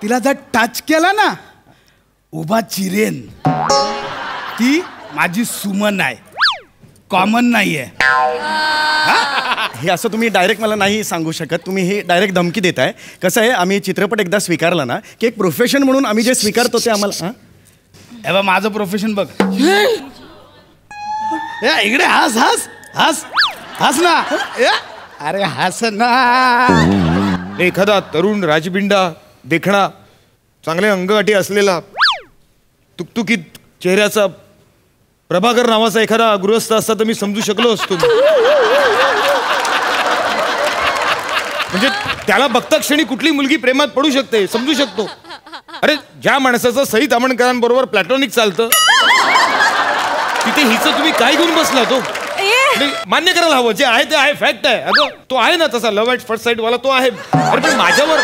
तिला जर टच केला ना उभा चिरेन. ती माझी सुमन आहे, कॉमन नाहीये. हे असं तुम्ही डायरेक्ट मला नाही सांगू शकत. तुम्ही हे डायरेक्ट धमकी देताय. कसं आहे, आम्ही चित्रपट एकदा स्वीकारला ना की एक प्रोफेशन म्हणून आम्ही जे स्वीकारतो ते आम्हाला. हे बघ माझं प्रोफेशन बघ. इकडे हस हस हस हस ना. अरे हस ना. एखादा तरुण राजबिंडा देखणा चांगले अंगगाठी असलेला तुकतुकीत चेहऱ्याचा प्रभाकर नावाचा एखादा गृहस्थ असता तर मी समजू शकलो असतो. म्हणजे त्याला बघता क्षणी कुठली मुलगी प्रेमात पडू शकते समजू शकतो. अरे ज्या माणसाचं सई तामणकरांबरोबर प्लॅटॉनिक चालतं तिथे हिचं तुम्ही काय घेऊन बसला. तो मान्य करायला हवं, जे आहे ते आहे, फॅक्ट आहे. अगं तो आहे ना तसा लव्ह ॲट फर्स्ट साईट वाला तो आहे. अरे पण माझ्यावर